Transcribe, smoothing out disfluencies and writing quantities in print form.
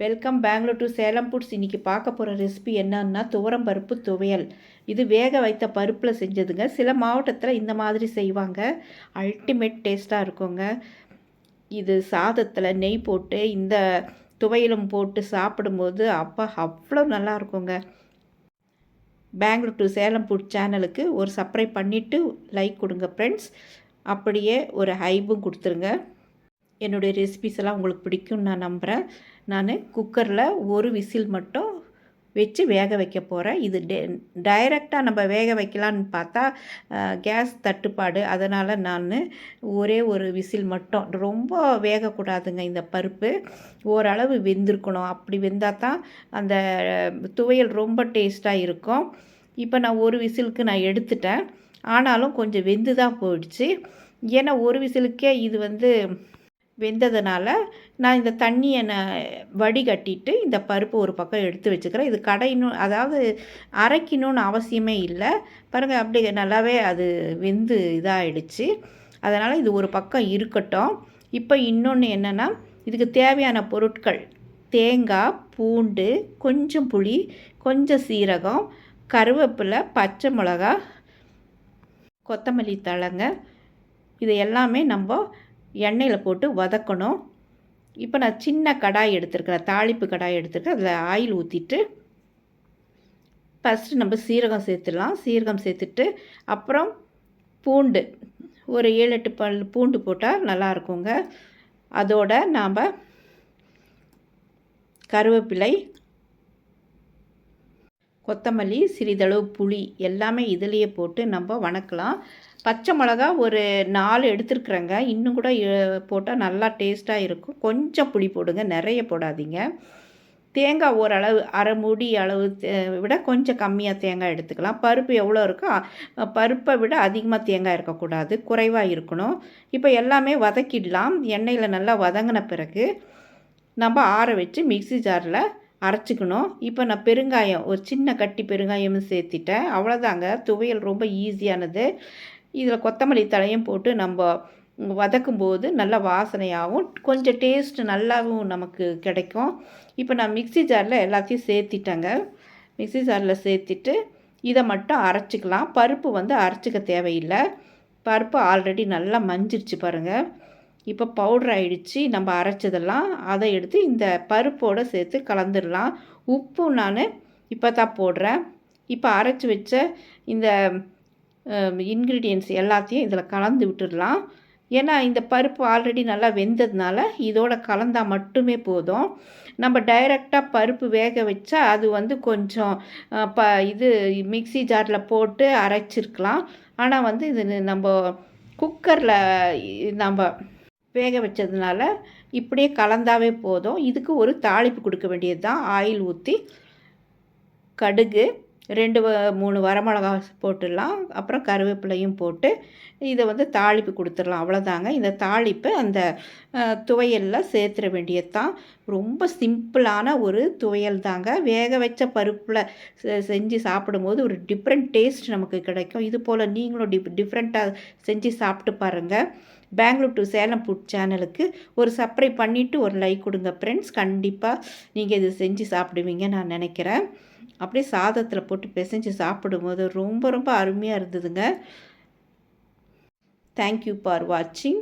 Welcome Bangalore to Salem foods. இன்றைக்கி பார்க்க போகிற ரெசிபி என்னன்னா துவரம் பருப்பு துவையல். இது வேக வைத்த பருப்பில் செஞ்சதுங்க. சில மாவட்டத்தில் இந்த மாதிரி செய்வாங்க. அல்டிமேட் டேஸ்ட்டாக இருக்குங்க. இது சாதத்தில் நெய் போட்டு இந்த துவையலும் போட்டு சாப்பிடும்போது அப்பா அவ்வளோ நல்லா இருக்குங்க. பெங்களூர் டு சேலம் ஃபுட் சேனலுக்கு ஒரு சப்ஸ்கிரைப் பண்ணிவிட்டு லைக் கொடுங்க ஃப்ரெண்ட்ஸ். அப்படியே ஒரு ஹைப்பும் கொடுத்துருங்க. என்னுடைய ரெசிபிஸ் எல்லாம் உங்களுக்கு பிடிக்கும்னு நான் நம்புகிறேன். நான் குக்கரில் ஒரு விசில் மட்டும் வச்சு வேக வைக்க போகிறேன். இது டைரெக்டாக நம்ம வேக வைக்கலான்னு பார்த்தா கேஸ் தட்டுப்பாடு, அதனால் நான் ஒரே ஒரு விசில் மட்டும், ரொம்ப வேகக்கூடாதுங்க. இந்த பருப்பு ஓரளவு வெந்திருக்கணும். அப்படி வெந்தால் தான் அந்த துவையல் ரொம்ப டேஸ்ட்டாக இருக்கும். இப்போ நான் ஒரு விசிலுக்கு நான் எடுத்துட்டேன். ஆனாலும் கொஞ்சம் வெந்து தான் போயிடுச்சு. ஏன்னா ஒரு விசிலுக்கே இது வெந்ததுனால நான் இந்த தண்ணியை வடிகட்டிட்டு இந்த பருப்பு ஒரு பக்கம் எடுத்து வச்சுக்கிறேன். இது கடையணும், அதாவது அரைக்கணும்னு அவசியமே இல்லை. பாருங்கள், அப்படியே நல்லாவே அது வெந்து இதாகிடுச்சு. அதனால் இது ஒரு பக்கம் இருக்கட்டும். இப்போ இன்னொன்று என்னென்னா, இதுக்கு தேவையான பொருட்கள் தேங்காய், பூண்டு, கொஞ்சம் புளி, கொஞ்சம் சீரகம், கருவேப்பிலை, பச்சை மிளகா, கொத்தமல்லி தழைங்க. இது எல்லாமே நம்ம எண்ணெயில் போட்டு வதக்கணும். இப்போ நான் சின்ன கடாய் எடுத்துருக்கிறேன், தாளிப்பு கடாய் எடுத்துருக்கேன். அதில் ஆயில் ஊற்றிட்டு ஃபஸ்ட்டு நம்ம சீரகம் சேர்த்துடலாம். சீரகம் சேர்த்துட்டு அப்புறம் பூண்டு ஒரு 7-8 பல் பூண்டு போட்டால் நல்லாயிருக்குங்க. அதோட நாம் கருவேப்பிலை, கொத்தமல்லி, சிறிதளவு புளி எல்லாமே இதிலையே போட்டு நம்ம வணக்கலாம். பச்சை மிளகா ஒரு 4 எடுத்துருக்குறேங்க. இன்னும் கூட போட்டால் நல்லா டேஸ்ட்டாக இருக்கும். கொஞ்சம் புளி போடுங்க, நிறைய போடாதீங்க. தேங்காய் ஓரளவு அரை மூடி அளவு விட கொஞ்சம் கம்மியாக தேங்காய் எடுத்துக்கலாம். பருப்பு எவ்வளோ இருக்கோ பருப்பை விட அதிகமாக தேங்காய் இருக்கக்கூடாது, குறைவாக இருக்கணும். இப்போ எல்லாமே வதக்கிடலாம். எண்ணெயில் நல்லா வதங்கின பிறகு நம்ம ஆற வச்சு மிக்ஸி ஜாரில் அரைச்சிக்கணும். இப்போ நான் பெருங்காயம் ஒரு சின்ன கட்டி பெருங்காயமும் சேர்த்திட்டேன். அவ்வளோதாங்க, துவையல் ரொம்ப ஈஸியானது. இதில் கொத்தமல்லி தழையும் போட்டு நம்ம வதக்கும்போது நல்ல வாசனையாகவும் கொஞ்சம் டேஸ்ட்டு நல்லாவும் நமக்கு கிடைக்கும். இப்போ நான் மிக்ஸி ஜாரில் எல்லாத்தையும் சேர்த்திட்டேங்க. மிக்ஸி ஜாரில் சேர்த்திட்டு இதை மட்டும் அரைச்சிக்கலாம். பருப்பு அரைச்சிக்க தேவையில்லை. பருப்பு ஆல்ரெடி நல்லா மஞ்சிருச்சு பாருங்கள். இப்போ பவுட்ரு ஆகிடுச்சு. நம்ம அரைச்சதெல்லாம் அதை எடுத்து இந்த பருப்போடு சேர்த்து கலந்துடலாம். உப்பு நான் இப்போ தான் போடுறேன். இப்போ அரைச்சி வச்ச இந்த இன்க்ரீடியன்ட்ஸ் எல்லாத்தையும் இதில் கலந்து விட்டுடலாம். ஏன்னா இந்த பருப்பு ஆல்ரெடி நல்லா வெந்ததுனால இதோட கலந்தால் மட்டுமே போதும். நம்ம டைரெக்டாக பருப்பு வேக வச்சா அது கொஞ்சம் மிக்ஸி ஜாரில் போட்டு அரைச்சிருக்கலாம். ஆனால் இது நம்ம குக்கரில் நம்ம வேக வச்சதுனால இப்படியே கலந்தாவே போதும். இதுக்கு ஒரு தாளிப்பு கொடுக்க வேண்டியது தான். ஆயில் ஊற்றி கடுகு 2-3 வரமிளகா போட்டுடலாம். அப்புறம் கருவேப்பிலையும் போட்டு இதை தாளிப்பு கொடுத்துடலாம். அவ்வளோதாங்க. இந்த தாளிப்பு அந்த துவையலில் சேர்த்துட வேண்டியது தான். ரொம்ப சிம்பிளான ஒரு துவையல் தாங்க. வேக வச்ச பருப்பில் செஞ்சு சாப்பிடும்போது ஒரு டிஃப்ரெண்ட் டேஸ்ட் நமக்கு கிடைக்கும். இது போல் நீங்களும் டிஃப்ரெண்ட்டாக செஞ்சு சாப்பிட்டு பாருங்கள். பெங்களூர் டு சேலம் ஃபுட் சேனலுக்கு ஒரு சப்ஸ்கிரைப் பண்ணிவிட்டு ஒரு லைக் கொடுங்க ஃப்ரெண்ட்ஸ். கண்டிப்பாக நீங்கள் இது செஞ்சு சாப்பிடுவீங்க நான் நினைக்கிறேன். அப்படியே சாதத்தில் போட்டு பிசைஞ்சு சாப்பிடும்போது ரொம்ப ரொம்ப அருமையாக இருந்ததுங்க. தேங்க்யூ ஃபார் வாட்சிங்.